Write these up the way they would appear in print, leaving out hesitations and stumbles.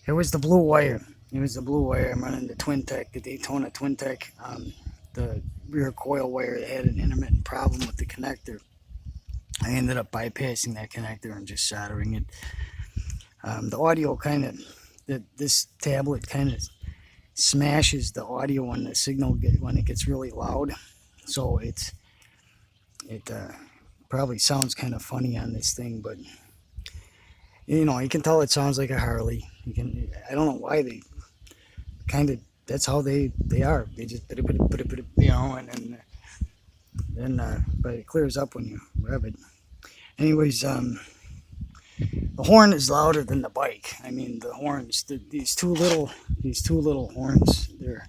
It was the blue wire. It was the blue wire. I'm running the Twin Tech, the Daytona Twin Tech. The rear coil wire had an intermittent problem with the connector. I ended up bypassing that connector and just soldering it. The audio kind of, this tablet kind of smashes the audio when the signal when it gets really loud. So it probably sounds kind of funny on this thing, but you know, you can tell it sounds like a Harley. I don't know why they kind of, that's how they are. They just you know, and then but it clears up when you rev it. Anyways, the horn is louder than the bike. I mean, the horns, these two little horns, they're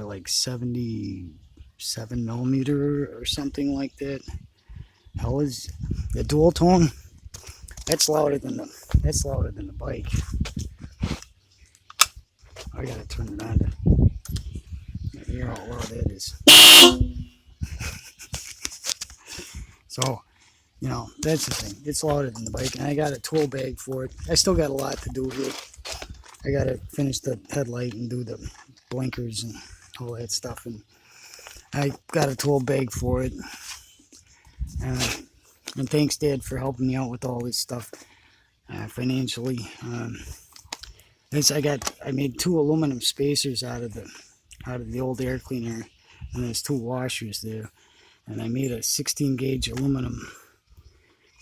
like 77 millimeter or something like that. Hell is the dual tone. That's louder than the bike. I gotta turn it on to hear how loud that is. So, you know, that's the thing. It's louder than the bike, and I got a tool bag for it. I still got a lot to do here. I gotta finish the headlight and do the blinkers and all that stuff, and I got a tool bag for it. And thanks, Dad, for helping me out with all this stuff financially. I made 2 aluminum spacers out of the old air cleaner, and there's 2 washers there. And I made a 16 gauge aluminum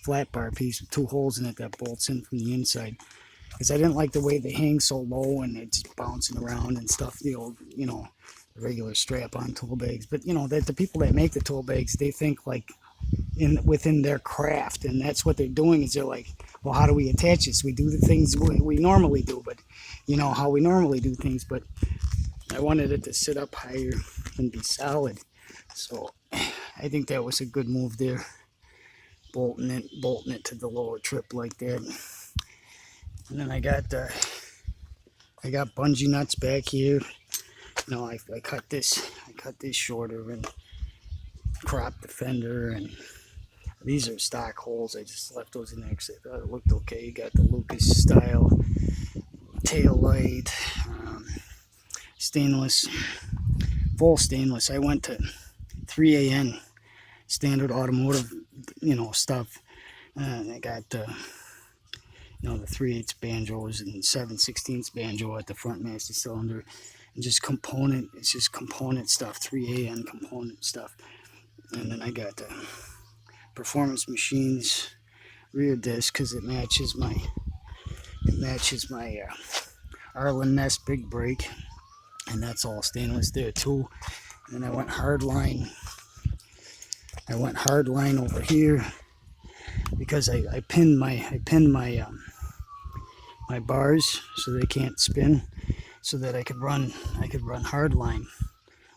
flat bar piece with 2 holes in it that bolts in from the inside. Because I didn't like the way they hang so low and it's bouncing around and stuff. The old, you know, the regular strap-on tool bags. But you know that the people that make the tool bags, they think like within their craft, and that's what they're doing. Is they're like, well, how do we attach this? We do the things we normally do, but you know how we normally do things. But I wanted it to sit up higher and be solid, so I think that was a good move there, bolting it to the lower trip like that. And then I got bungee nuts back here. You know, I cut this shorter and cropped the fender, and these are stock holes. I just left those in there because I thought it looked okay. You got the Lucas style tail light, stainless, full stainless. I went to 3AN, standard automotive, you know, stuff. And I got you know, the 3/8 banjos and 7/16 banjo at the front master cylinder, and just component. It's just component stuff, 3AN component stuff. And then I got the Performance Machines rear disc because it matches my Arlen Ness big brake, and that's all stainless there too. And I went hardline. Over here because I pinned my my bars so they can't spin, so that I could run hardline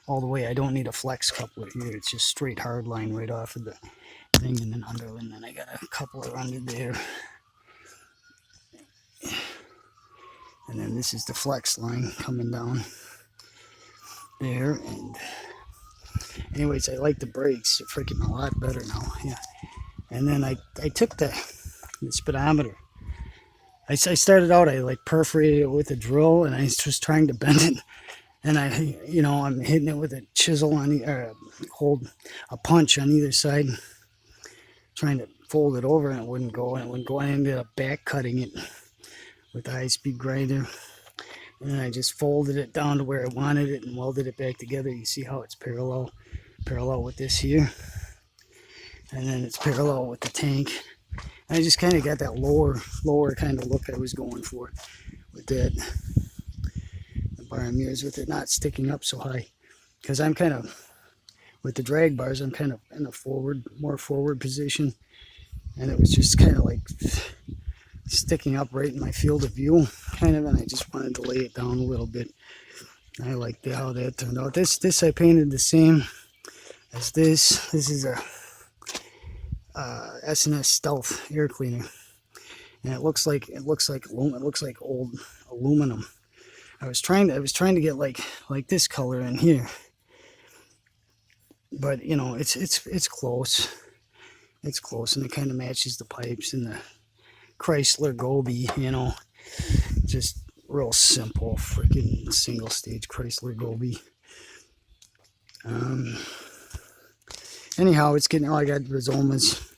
all the way. I don't need a flex coupler here. It's just straight hardline right off of the thing, and then underline. Then I got a coupler under there, and then this is the flex line coming down there. And anyways, I like the brakes. They're freaking a lot better now. Yeah. And then I took the speedometer. I started out, I like perforated it with a drill, and I was just trying to bend it. And I'm hitting it with a chisel hold a punch on either side, trying to fold it over, and it wouldn't go. And I ended up back cutting it with the high-speed grinder. And then I just folded it down to where I wanted it and welded it back together. You see how it's parallel with this here, and then it's parallel with the tank. And I just kind of got that lower kind of look I was going for with that. The bar mirrors with it not sticking up so high, because I'm kind of, with the drag bars, I'm kind of in a more forward position, and it was just kind of like sticking up right in my field of view, kind of, and I just wanted to lay it down a little bit. I like how that turned out. This I painted the same as this. This is a S&S Stealth air cleaner, and it looks like old aluminum. I was trying to get like this color in here, but you know, it's close. It's close, and it kind of matches the pipes and Chrysler Gobi, you know, just real simple freaking single stage Chrysler Gobi. Anyhow, it's getting, oh, I got rhizomas.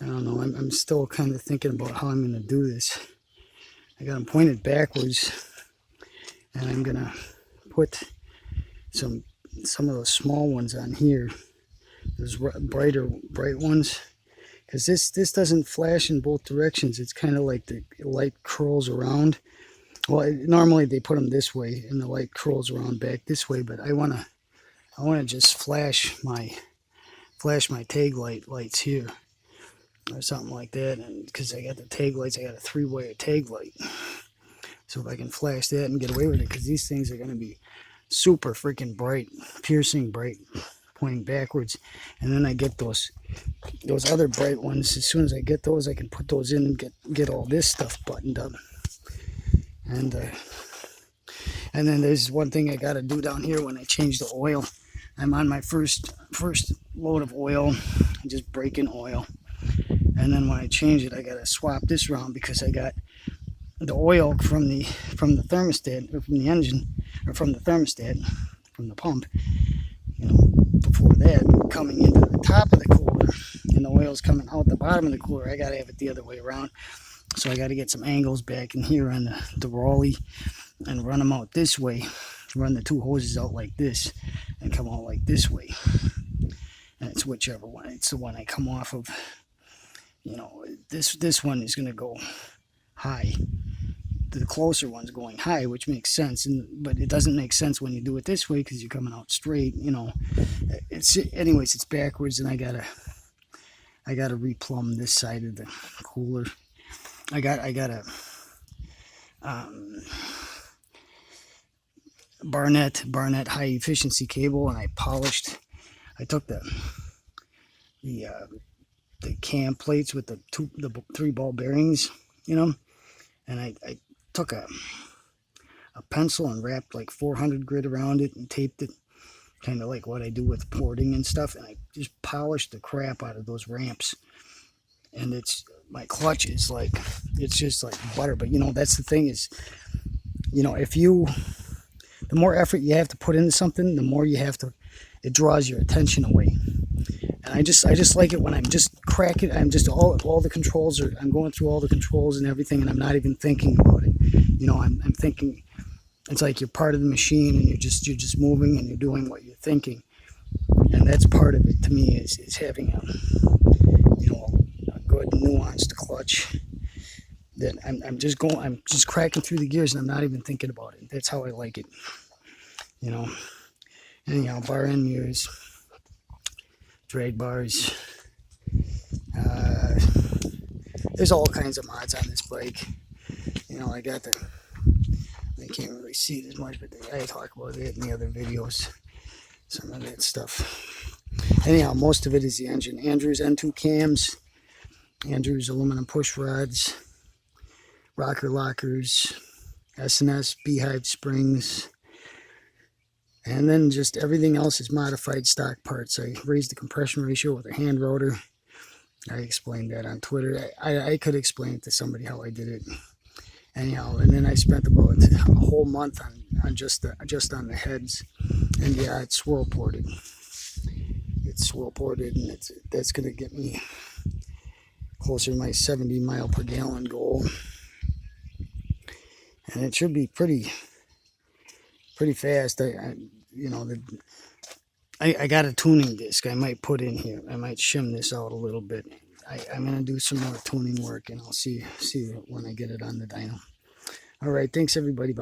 I don't know, I'm still kind of thinking about how I'm going to do this. I got them pointed backwards, and I'm going to put some of those small ones on here, those bright ones, because this doesn't flash in both directions. It's kind of like the light curls around. Well, normally they put them this way and the light curls around back this way, but I want to just flash my tag lights here or something like that. And because I got the tag lights, I got a 3-wire tag light, so if I can flash that and get away with it, because these things are going to be super freaking bright, piercing bright, pointing backwards. And then I get those other bright ones. As soon as I get those, I can put those in and get all this stuff buttoned up. And then there's one thing I got to do down here when I change the oil. I'm on my first load of oil. I'm just breaking oil. And then when I change it, I got to swap this around, because I got the oil from the thermostat, or from the engine, or from the thermostat, from the pump, you know, before that, coming into the top of the cooler, and the oil's coming out the bottom of the cooler. I got to have it the other way around. So I got to get some angles back in here on the Raleigh and run them out this way. Run the two hoses out like this and come out like this way. And it's whichever one. It's the one I come off of. You know, this one is going to go high. The closer one's going high, which makes sense. But it doesn't make sense when you do it this way, because you're coming out straight. You know, anyways, it's backwards, and I gotta replumb this side of the cooler. I got a Barnett high efficiency cable, and I took the cam plates with the 3 ball bearings, you know, and I took a pencil and wrapped like 400 grit around it and taped it, kind of like what I do with porting and stuff, and I just polished the crap out of those ramps. And my clutch is like, it's just like butter. But you know, that's the thing is, you know, the more effort you have to put into something, the more it draws your attention away. And I just like it when I'm just cracking, I'm just all the controls I'm going through all the controls and everything, and I'm not even thinking about it. You know, I'm thinking, it's like you're part of the machine, and you're just moving, and you're doing what you're thinking. And that's part of it to me, is having a good nuanced clutch that I'm just cracking through the gears, and I'm not even thinking about it. That's how I like it, you know. Anyhow, bar end mirrors, drag bars, there's all kinds of mods on this bike. You know, I can't really see it as much, but I talk about it in the other videos, some of that stuff. Anyhow, most of it is the engine. Andrews N2 cams, Andrews aluminum push rods, rocker lockers, S&S beehive springs, and then just everything else is modified stock parts. I raised the compression ratio with a hand rotor. I explained that on Twitter. I could explain it to somebody how I did it. Anyhow, and then I spent about a whole month on just on the heads, and yeah, it's swirl ported. It's swirl ported, and that's gonna get me closer to my 70 mile per gallon goal, and it should be pretty fast. I got a tuning disc I might put in here. I might shim this out a little bit. I'm gonna do some more tuning work, and I'll see when I get it on the dyno. All right, thanks everybody.